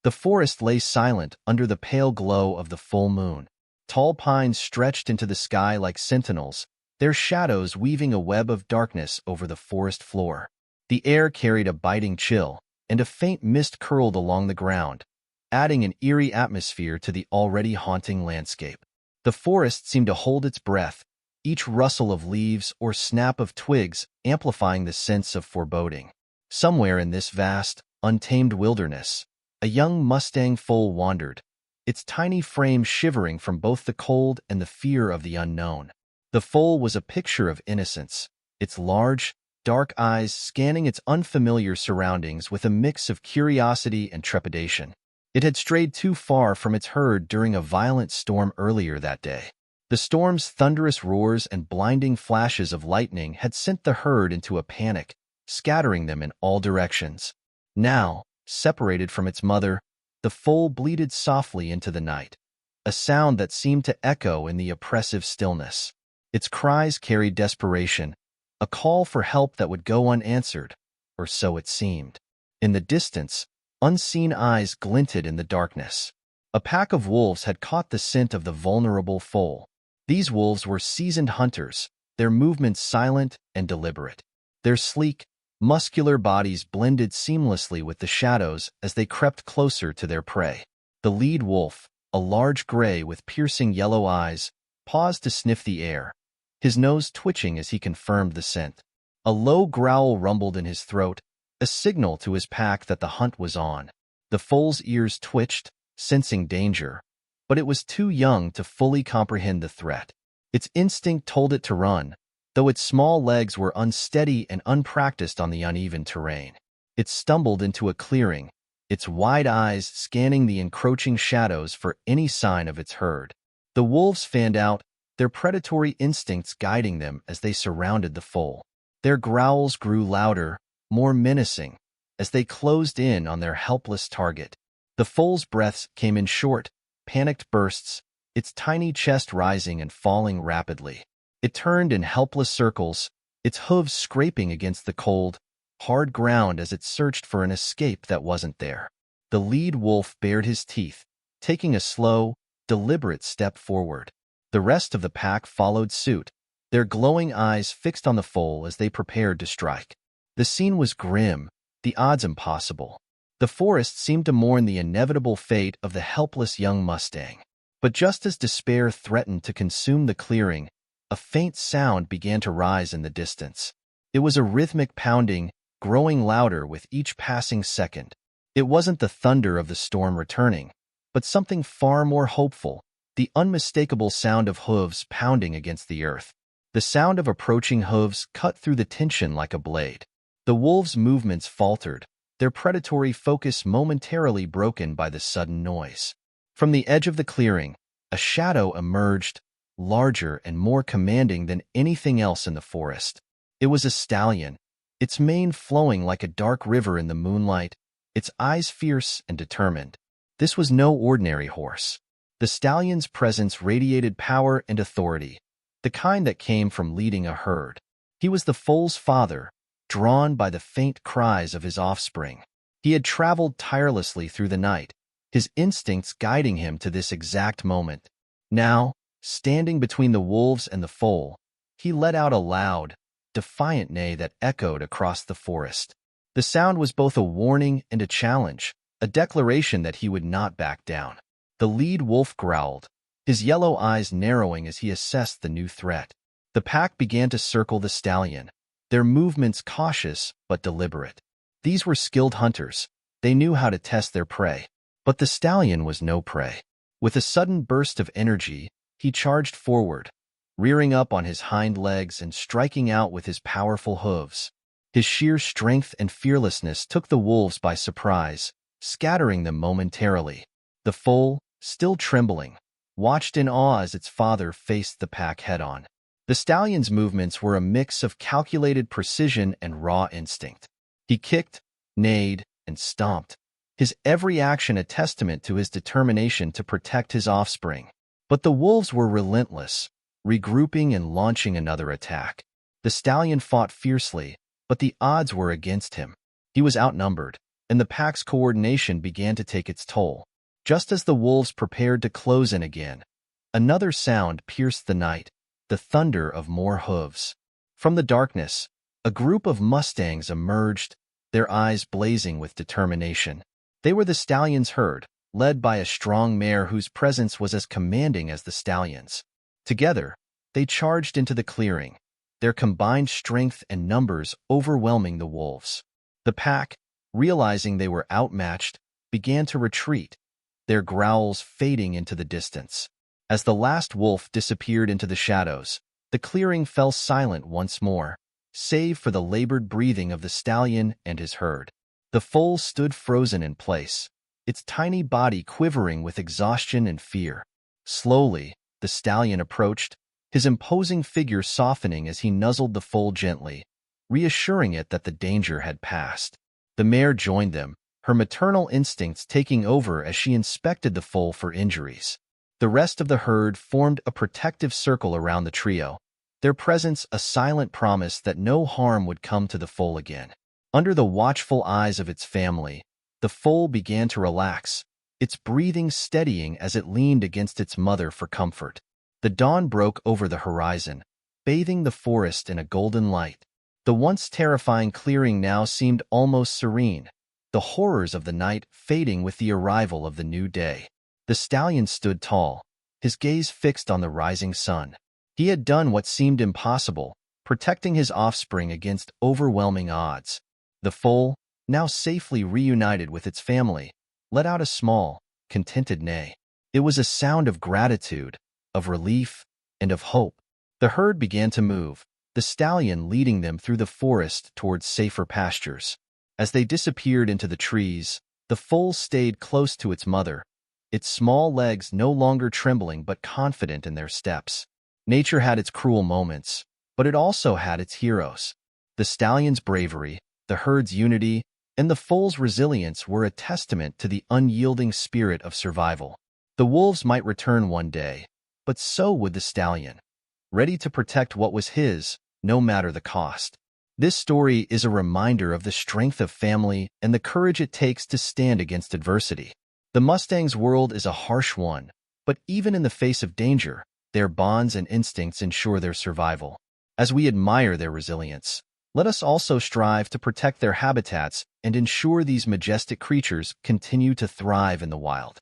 The forest lay silent under the pale glow of the full moon. Tall pines stretched into the sky like sentinels, their shadows weaving a web of darkness over the forest floor. The air carried a biting chill, and a faint mist curled along the ground, adding an eerie atmosphere to the already haunting landscape. The forest seemed to hold its breath, each rustle of leaves or snap of twigs amplifying the sense of foreboding. Somewhere in this vast, untamed wilderness, a young Mustang foal wandered, its tiny frame shivering from both the cold and the fear of the unknown. The foal was a picture of innocence, its large, dark eyes scanning its unfamiliar surroundings with a mix of curiosity and trepidation. It had strayed too far from its herd during a violent storm earlier that day. The storm's thunderous roars and blinding flashes of lightning had sent the herd into a panic, scattering them in all directions. Now, separated from its mother, the foal bleated softly into the night, a sound that seemed to echo in the oppressive stillness. Its cries carried desperation, a call for help that would go unanswered, or so it seemed. In the distance, unseen eyes glinted in the darkness. A pack of wolves had caught the scent of the vulnerable foal. These wolves were seasoned hunters, their movements silent and deliberate. Their sleek, muscular bodies blended seamlessly with the shadows as they crept closer to their prey. The lead wolf, a large gray with piercing yellow eyes, paused to sniff the air, his nose twitching as he confirmed the scent. A low growl rumbled in his throat, a signal to his pack that the hunt was on. The foal's ears twitched, sensing danger, but it was too young to fully comprehend the threat. Its instinct told it to run, though its small legs were unsteady and unpracticed on the uneven terrain. It stumbled into a clearing, its wide eyes scanning the encroaching shadows for any sign of its herd. The wolves fanned out, their predatory instincts guiding them as they surrounded the foal. Their growls grew louder, more menacing, as they closed in on their helpless target. The foal's breaths came in short, panicked bursts, its tiny chest rising and falling rapidly. It turned in helpless circles, its hooves scraping against the cold, hard ground as it searched for an escape that wasn't there. The lead wolf bared his teeth, taking a slow, deliberate step forward. The rest of the pack followed suit, their glowing eyes fixed on the foal as they prepared to strike. The scene was grim, the odds impossible. The forest seemed to mourn the inevitable fate of the helpless young Mustang. But just as despair threatened to consume the clearing, a faint sound began to rise in the distance. It was a rhythmic pounding, growing louder with each passing second. It wasn't the thunder of the storm returning, but something far more hopeful, the unmistakable sound of hooves pounding against the earth. The sound of approaching hooves cut through the tension like a blade. The wolves' movements faltered, their predatory focus momentarily broken by the sudden noise. From the edge of the clearing, a shadow emerged, larger and more commanding than anything else in the forest. It was a stallion, its mane flowing like a dark river in the moonlight, its eyes fierce and determined. This was no ordinary horse. The stallion's presence radiated power and authority, the kind that came from leading a herd. He was the foal's father, drawn by the faint cries of his offspring. He had traveled tirelessly through the night, his instincts guiding him to this exact moment. Now, standing between the wolves and the foal, he let out a loud, defiant neigh that echoed across the forest. The sound was both a warning and a challenge, a declaration that he would not back down. The lead wolf growled, his yellow eyes narrowing as he assessed the new threat. The pack began to circle the stallion, their movements cautious but deliberate. These were skilled hunters. They knew how to test their prey. But the stallion was no prey. With a sudden burst of energy, he charged forward, rearing up on his hind legs and striking out with his powerful hooves. His sheer strength and fearlessness took the wolves by surprise, scattering them momentarily. The foal, still trembling, watched in awe as its father faced the pack head-on. The stallion's movements were a mix of calculated precision and raw instinct. He kicked, neighed, and stomped, his every action a testament to his determination to protect his offspring. But the wolves were relentless, regrouping and launching another attack. The stallion fought fiercely, but the odds were against him. He was outnumbered, and the pack's coordination began to take its toll. Just as the wolves prepared to close in again, another sound pierced the night, the thunder of more hooves. From the darkness, a group of Mustangs emerged, their eyes blazing with determination. They were the stallions' herd, led by a strong mare whose presence was as commanding as the stallions. Together, they charged into the clearing, their combined strength and numbers overwhelming the wolves. The pack, realizing they were outmatched, began to retreat, their growls fading into the distance. As the last wolf disappeared into the shadows, the clearing fell silent once more, save for the labored breathing of the stallion and his herd. The foal stood frozen in place, its tiny body quivering with exhaustion and fear. Slowly, the stallion approached, his imposing figure softening as he nuzzled the foal gently, reassuring it that the danger had passed. The mare joined them, her maternal instincts taking over as she inspected the foal for injuries. The rest of the herd formed a protective circle around the trio, their presence a silent promise that no harm would come to the foal again. Under the watchful eyes of its family, the foal began to relax, its breathing steadying as it leaned against its mother for comfort. The dawn broke over the horizon, bathing the forest in a golden light. The once terrifying clearing now seemed almost serene, the horrors of the night fading with the arrival of the new day. The stallion stood tall, his gaze fixed on the rising sun. He had done what seemed impossible, protecting his offspring against overwhelming odds. The foal, now safely reunited with its family, let out a small, contented neigh. It was a sound of gratitude, of relief, and of hope. The herd began to move, the stallion leading them through the forest towards safer pastures. As they disappeared into the trees, the foal stayed close to its mother, its small legs no longer trembling but confident in their steps. Nature had its cruel moments, but it also had its heroes. The stallion's bravery, the herd's unity, and the foal's resilience were a testament to the unyielding spirit of survival. The wolves might return one day, but so would the stallion, ready to protect what was his, no matter the cost. This story is a reminder of the strength of family and the courage it takes to stand against adversity. The Mustang's world is a harsh one, but even in the face of danger, their bonds and instincts ensure their survival. As we admire their resilience, let us also strive to protect their habitats and ensure these majestic creatures continue to thrive in the wild.